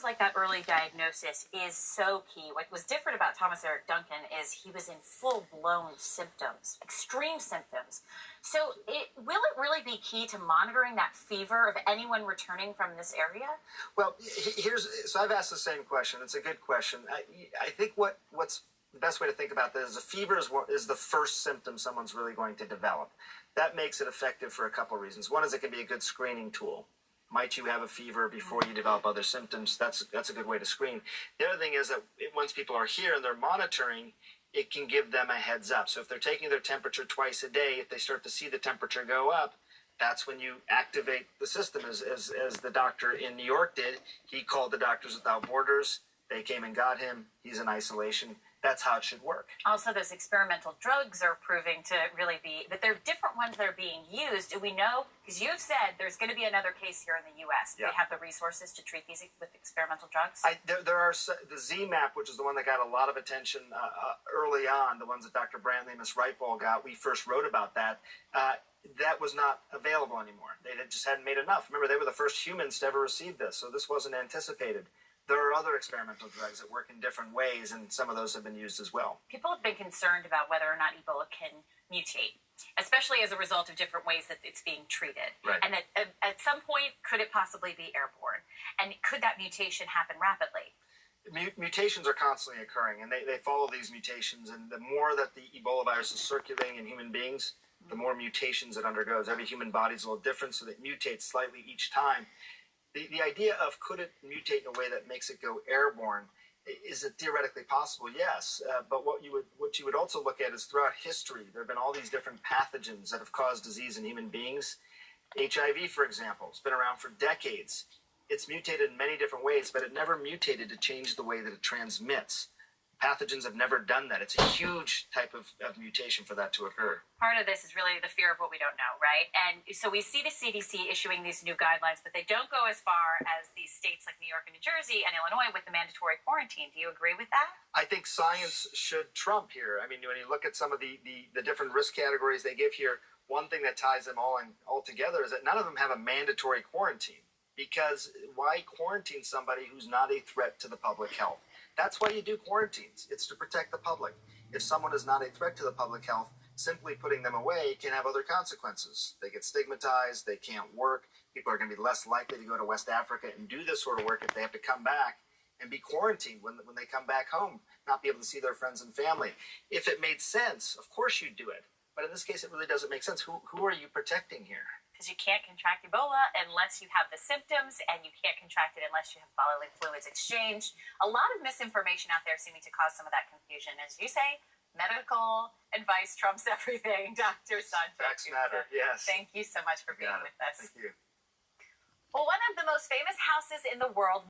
like that early diagnosis is so key. What was different about Thomas Eric Duncan is he was in full-blown symptoms, extreme symptoms. So will it really be key to monitoring that fever of anyone returning from this area? Well, so I've asked the same question. It's a good question. I think what's the best way to think about this is a fever is the first symptom someone's really going to develop. That makes it effective for a couple of reasons. One is it can be a good screening tool. Might you have a fever before you develop other symptoms? That's a good way to screen. The other thing is that once people are here and they're monitoring, it can give them a heads up. So if they're taking their temperature twice a day, if they start to see the temperature go up, that's when you activate the system, as the doctor in New York did. He called the Doctors Without Borders. They came and got him. He's in isolation. That's how it should work. Also, those experimental drugs are proving to really be, but they're different ones that are being used. Do we know, because you've said there's going to be another case here in the U.S. Do we have the resources to treat these with experimental drugs? There are the Z-MAP, which is the one that got a lot of attention early on, the ones that Dr. Brantley and Ms. Wrightball got. We first wrote about that. That was not available anymore. They just hadn't made enough. Remember, they were the first humans to ever receive this, so this wasn't anticipated. There are other experimental drugs that work in different ways, and some of those have been used as well. People have been concerned about whether or not Ebola can mutate, especially as a result of different ways that it's being treated. Right. And at some point, could it possibly be airborne? And could that mutation happen rapidly? Mutations are constantly occurring, and they follow these mutations. And the more that the Ebola virus is circulating in human beings, the more mutations it undergoes. Every human body is a little different, so it mutates slightly each time. The idea of could it mutate in a way that makes it go airborne, is it theoretically possible? Yes, but what you would also look at is throughout history, there have been all these different pathogens that have caused disease in human beings. HIV, for example, has been around for decades. It's mutated in many different ways, but it never mutated to change the way that it transmits. Pathogens have never done that. It's a huge type of mutation for that to occur. Part of this is really the fear of what we don't know, right? And so we see the CDC issuing these new guidelines, but they don't go as far as these states like New York and New Jersey and Illinois with the mandatory quarantine. Do you agree with that? I think science should trump here. I mean, when you look at some of the different risk categories they give here, one thing that ties them all together is that none of them have a mandatory quarantine. Because why quarantine somebody who's not a threat to the public health? That's why you do quarantines. It's to protect the public. If someone is not a threat to the public health, simply putting them away can have other consequences. They get stigmatized, they can't work, people are going to be less likely to go to West Africa and do this sort of work if they have to come back and be quarantined when they come back home, not be able to see their friends and family. If it made sense, of course you'd do it. But in this case, it really doesn't make sense. Who are you protecting here? Because you can't contract Ebola unless you have the symptoms, and you can't contract it unless you have bodily fluids exchanged. A lot of misinformation out there seeming to cause some of that confusion. As you say, medical advice trumps everything. Dr. Sanchez. Facts matter, yes. Thank you so much for being with us. Thank you. Well, one of the most famous houses in the world